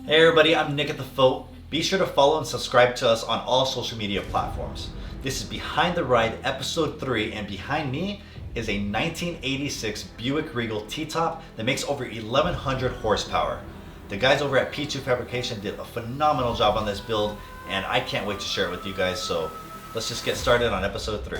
Hey everybody, I'm Nick at the Foat. Be sure to follow and subscribe to us on all social media platforms. This is Behind the Ride episode 3, and behind me is a 1986 Buick Regal T Type that makes over 1100 horsepower. The guys over at P2Fabrication did a phenomenal job on this build, and I can't wait to share it with you guys, so let's just get started on episode 3.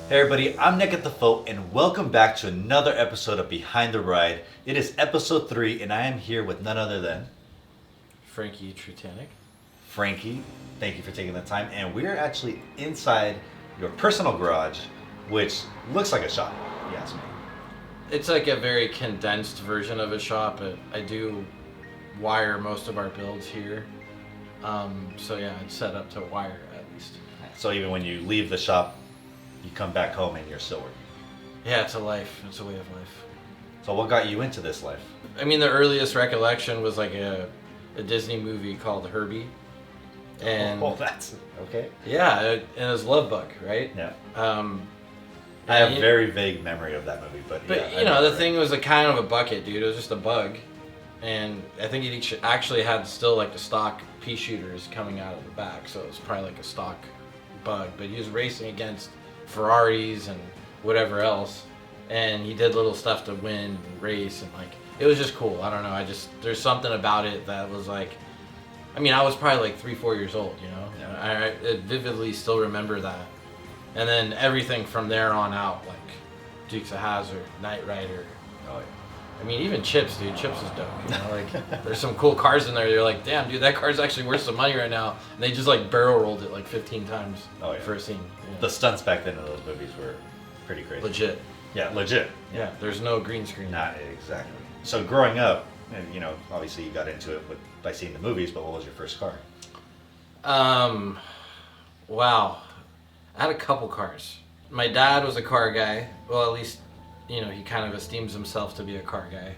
Hey everybody, I'm Nick at the Foat, and welcome back to another episode of Behind the Ride. It is episode 3, and I am here with none other than Frankie Trutanic. Frankie. Thank you for taking the time, and we're actually inside your personal garage, which looks like a shop, if you ask me. It's like a very condensed version of a shop, but I do wire most of our builds here. So yeah, it's set up to wire at least. So even when you leave the shop, you come back home and you're still working. Yeah, it's a life. It's a way of life. So what got you into this life? I mean, the earliest recollection was like a Disney movie called Herbie. And That's okay. yeah, and it was Love Bug, right? Yeah. I and have very vague memory of that movie, but But yeah, you know, the thing was a kind of a bucket, dude. It was just a bug, and I think it actually had still like the stock pea shooters coming out of the back, so it was probably like a stock bug. But he was racing against Ferraris and whatever else, and he did little stuff to win and race, and like it was just cool. I don't know. There's something about it that was like, I mean, I was probably like 3-4 years old, you know. Yeah. I vividly still remember that. And then everything from there on out, like Dukes of Hazzard, Knight Rider. Oh, yeah. I mean, even Chips, dude. Chips is dope. You know, like there's some cool cars in there. You're like, damn, dude, that car's actually worth some money right now. And they just like barrel rolled it like 15 times for a scene. You know? The stunts back then in those movies were pretty crazy. Legit. Yeah, legit. Yeah. There's no green screen. Not exactly. So growing up, and, you know, obviously you got into it by seeing the movies, but what was your first car? Wow. I had a couple cars. My dad was a car guy. Well, at least, you know, he kind of esteems himself to be a car guy.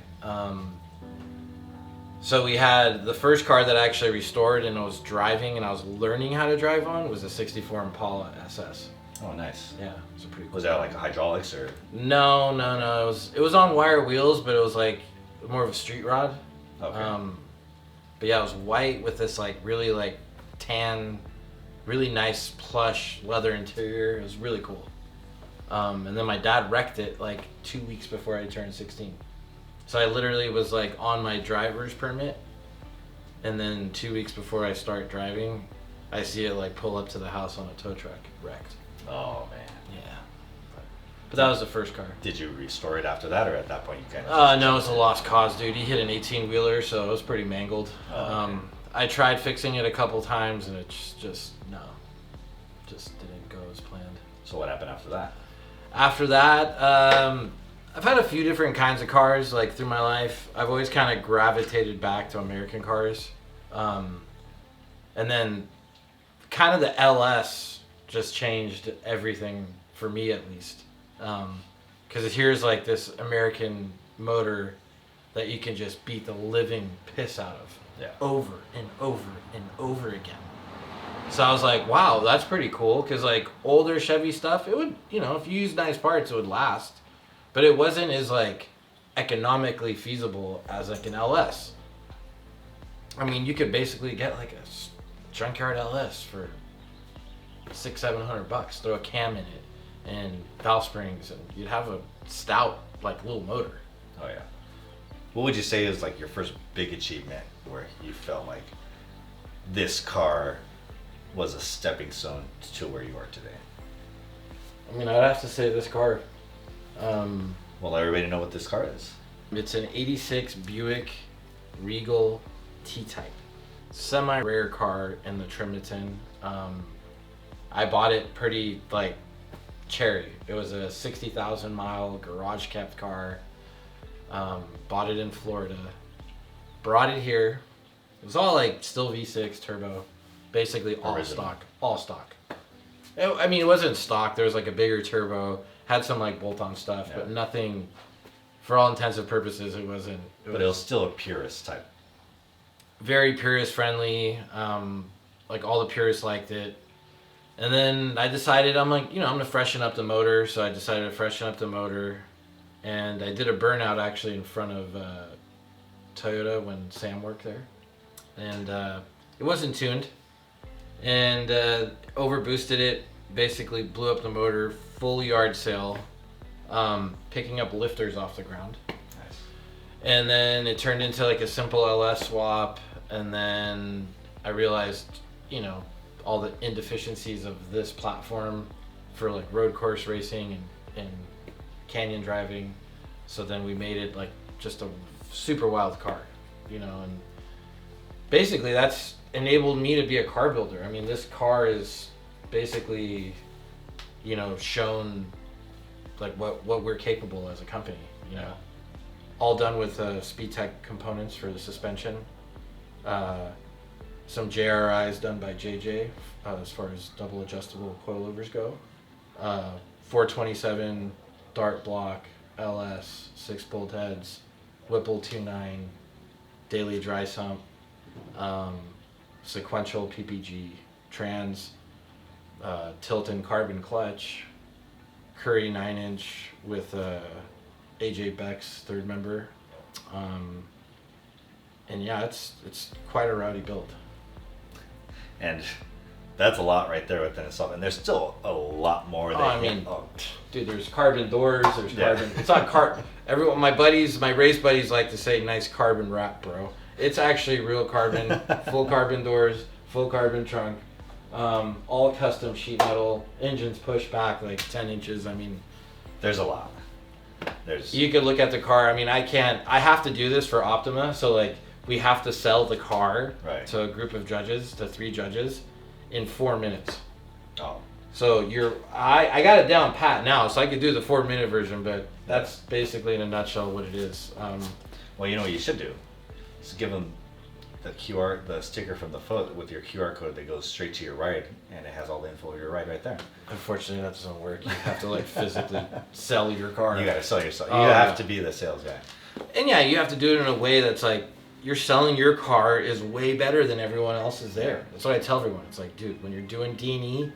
So we had the first car that I actually restored and I was driving and I was learning how to drive on was a 64 Impala SS. Oh, nice. Yeah, it was a pretty cool Was that like a hydraulics or? No. It was on wire wheels, but it was like more of a street rod. Okay. But yeah, it was white with this like really like tan, really nice plush leather interior. It was really cool. And then my dad wrecked it like 2 weeks before I turned 16. So I literally was like on my driver's permit, and then 2 weeks before I start driving, I see it like pull up to the house on a tow truck, wrecked. Oh man. Yeah. But that was the first car. Did you restore it after that, or at that point you kind of? No, it's a lost cause, dude. He hit an 18-wheeler, so it was pretty mangled. Oh, okay. I tried fixing it a couple times, and it just didn't go as planned. So what happened after that? After that, I've had a few different kinds of cars like through my life. I've always kind of gravitated back to American cars. And then kind of the LS just changed everything for me, at least. Because here's like this American motor that you can just beat the living piss out of. Yeah. Over and over and over again. So I was like, wow, that's pretty cool. Because like older Chevy stuff, it would, you know, if you use nice parts, it would last. But it wasn't as like economically feasible as like an LS. I mean, you could basically get like a junkyard LS for $600-700. Throw a cam in it and valve springs, and you'd have a stout like little motor. Oh yeah. What would you say is like your first big achievement where you felt like this car was a stepping stone to where you are today? I mean, I'd have to say this car. Well, let everybody know what this car is. It's an 86 Buick Regal T Type. Semi-rare car in the trim it's in. I bought it pretty like Cherry. It was a 60,000 mile garage kept car. Bought it in Florida. Brought it here. It was all like still V6 turbo, basically all Original. stock. I mean, it wasn't stock. There was like a bigger turbo, had some like bolt-on stuff, but nothing. For all intents and purposes, it wasn't. But it was still a purist type. Very purist friendly. Like all the purists liked it. And then I decided, I'm like, I'm gonna freshen up the motor. So I decided to freshen up the motor, and I did a burnout actually in front of Toyota when Sam worked there, and it wasn't tuned, and overboosted it. Basically blew up the motor, full yard sale, picking up lifters off the ground. Nice. And then it turned into like a simple LS swap, and then I realized, all the inefficiencies of this platform for like road course racing and canyon driving. So then we made it like just a super wild car, and basically that's enabled me to be a car builder. I mean, this car is basically, shown like what we're capable as a company, all done with Speed Tech components for the suspension. Some JRIs done by JJ as far as double adjustable coilovers go. 427 dart block, LS, 6 bolt heads, Whipple 2.9, daily dry sump, sequential PPG, trans, tilt and carbon clutch, Curry 9-inch with AJ Beck's third member. And yeah, it's quite a rowdy build. And that's a lot right there within itself. And there's still a lot more. Dude, there's carbon doors. There's carbon. It's not Everyone, my race buddies like to say nice carbon wrap, bro. It's actually real carbon, full carbon doors, full carbon trunk, all custom sheet metal. Engines pushed back like 10 inches. I mean, there's a lot. You could look at the car. I mean, I have to do this for Optima. So like, we have to sell the car to a group of judges, to 3 judges, in 4 minutes. Oh. So I got it down pat now, so I could do the 4-minute version, but that's basically in a nutshell what it is. Well, you know what you should do? Just give them the sticker from the foot with your QR code that goes straight to your ride, and it has all the info of your ride right there. Unfortunately, that doesn't work. You have to like physically sell your car. You gotta sell yourself. You have to be the sales guy. And yeah, you have to do it in a way that's like, you're selling your car is way better than everyone else is there. That's what I tell everyone. It's like, dude, when you're doing D&E,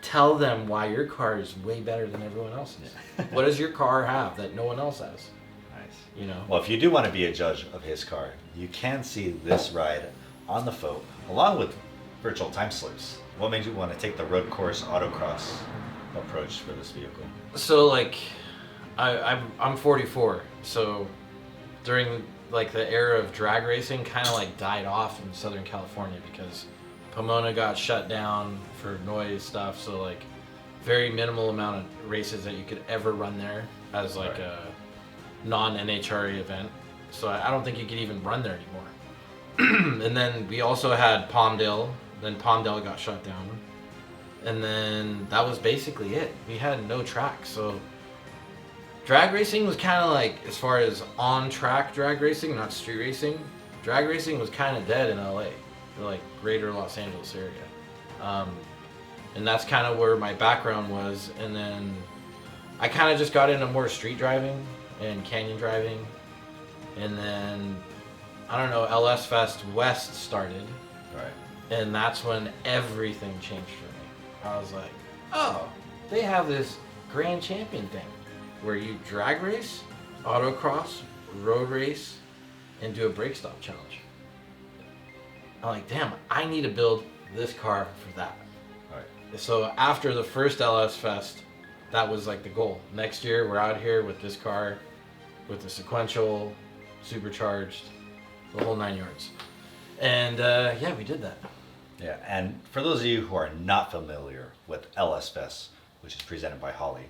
tell them why your car is way better than everyone else's. What does your car have that no one else has? Nice. Well, if you do want to be a judge of his car, you can see this ride on the Foat, along with virtual time slips. What made you want to take the road course autocross approach for this vehicle? So like, I'm 44, so during like the era of drag racing kind of like died off in Southern California because Pomona got shut down for noise stuff, so like very minimal amount of races that you could ever run there as like a non-NHRA event. So I don't think you could even run there anymore. And then we also had Palmdale, then Palmdale got shut down. And then that was basically it. We had no track, so drag racing was kind of like, as far as on-track drag racing, not street racing, drag racing was kind of dead in LA, or like greater Los Angeles area. And that's kind of where my background was. And then I kind of just got into more street driving and canyon driving. And then, I don't know, LSFest West started. Right. And that's when everything changed for me. I was like, oh, they have this Grand Champion thing where you drag race, autocross, road race, and do a brake stop challenge. I'm like, damn, I need to build this car for that. Right. So after the first LS Fest, that was like the goal. Next year, we're out here with this car, with the sequential, supercharged, the whole 9 yards. And yeah, we did that. Yeah, and for those of you who are not familiar with LS Fest, which is presented by Holley,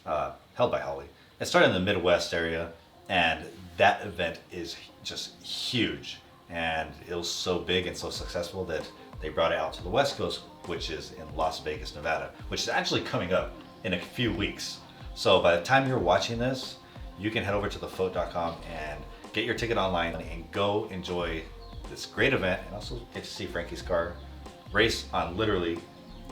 held by Holley, it started in the Midwest area, and that event is just huge. And it was so big and so successful that they brought it out to the West Coast, which is in Las Vegas, Nevada, which is actually coming up in a few weeks. So by the time you're watching this, you can head over to thefloat.com and get your ticket online and go enjoy this great event, and also get to see Frankie's car race on literally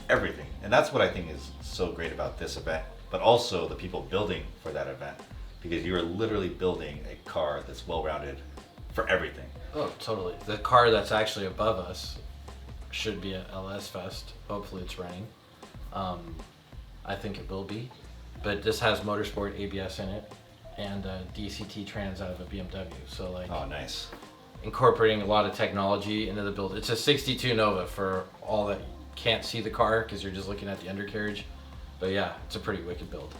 everything. And that's what I think is so great about this event, but also the people building for that event, because you are literally building a car that's well-rounded for everything. Oh, totally. The car that's actually above us should be at LS Fest. Hopefully it's running. I think it will be. But this has motorsport ABS in it and DCT trans out of a BMW. So like, oh, nice. Incorporating a lot of technology into the build. It's a 62 Nova for all that can't see the car because you're just looking at the undercarriage. But yeah, it's a pretty wicked build.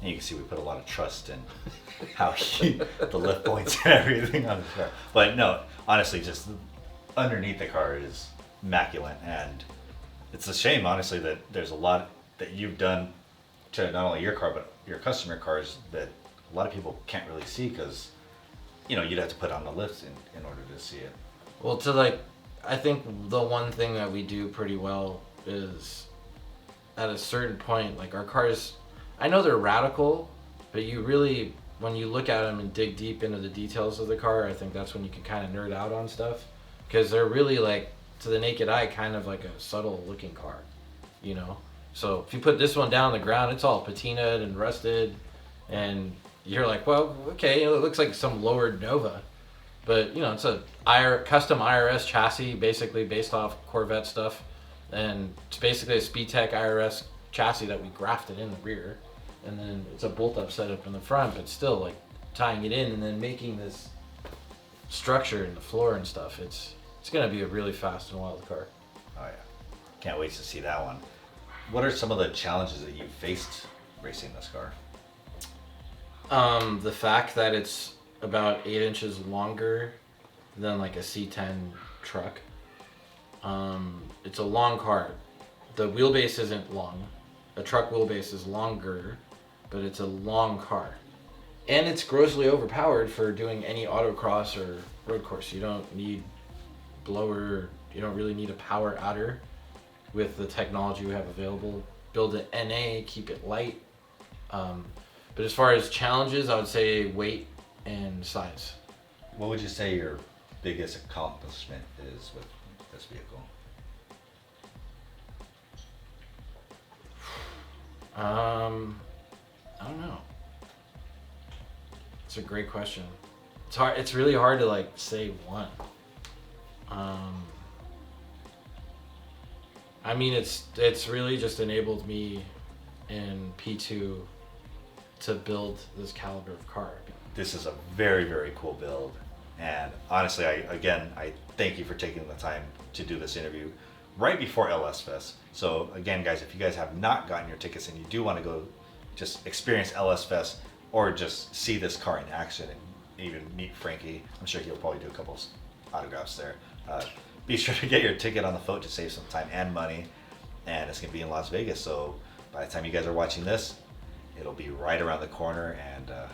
And you can see we put a lot of trust in how the lift points and everything on the car. But no, honestly, just underneath the car is immaculate. And it's a shame, honestly, that there's a lot that you've done to not only your car, but your customer cars that a lot of people can't really see because, you know, you'd have to put on the lifts in order to see it. Well, I think the one thing that we do pretty well is at a certain point, like our cars, I know they're radical, but you really, when you look at them and dig deep into the details of the car, I think that's when you can kind of nerd out on stuff, because they're really like, to the naked eye, kind of like a subtle looking car, you know? So if you put this one down on the ground, it's all patinaed and rusted, and you're like, well, okay, it looks like some lowered Nova, but you know, it's a custom IRS chassis, basically based off Corvette stuff, and it's basically a SpeedTech IRS chassis that we grafted in the rear, and then it's a bolt-up setup in the front, but still like tying it in and then making this structure in the floor and stuff. It's gonna be a really fast and wild car. Oh yeah, can't wait to see that one. What are some of the challenges that you've faced racing this car? The fact that it's about 8 inches longer than like a C10 truck. It's a long car. The wheelbase isn't long. A truck wheelbase is longer, but it's a long car. And it's grossly overpowered for doing any autocross or road course. You don't need blower, you don't really need a power adder with the technology we have available. Build an NA, keep it light. But as far as challenges, I would say weight and size. What would you say your biggest accomplishment is with this vehicle? I don't know. It's a great question. It's hard. It's really hard to like say one. I mean, it's really just enabled me in P2 to build this caliber of car. This is a very, very cool build. And honestly, I thank you for taking the time to do this interview right before LS Fest. So again, guys, if you guys have not gotten your tickets and you do want to go just experience LS Fest or just see this car in action and even meet Frankie, I'm sure he'll probably do a couple autographs there. Be sure to get your ticket on the float to save some time and money. And it's going to be in Las Vegas. So by the time you guys are watching this, it'll be right around the corner, and it'll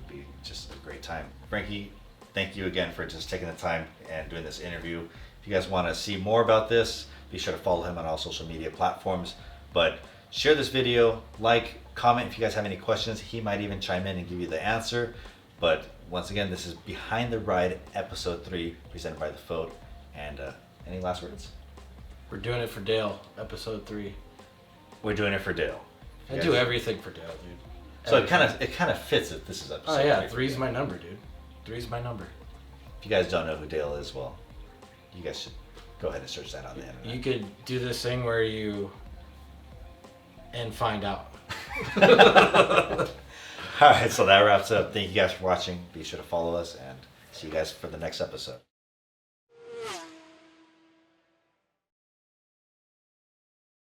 be just a great time. Frankie, thank you again for just taking the time and doing this interview. If you guys want to see more about this, be sure to follow him on all social media platforms. But share this video, like, comment if you guys have any questions. He might even chime in and give you the answer. But once again, this is Behind the Ride, episode 3, presented by The Float. And any last words? We're doing it for Dale, episode 3. We're doing it for Dale. I do everything for Dale, dude. So it kind of fits that this is episode 3. Oh yeah, 3's my number, dude. 3's my number. If you guys don't know who Dale is, well, you guys should go ahead and search that on the internet. You could do this thing where you and find out. All right, so that wraps up. Thank you guys for watching. Be sure to follow us and see you guys for the next episode.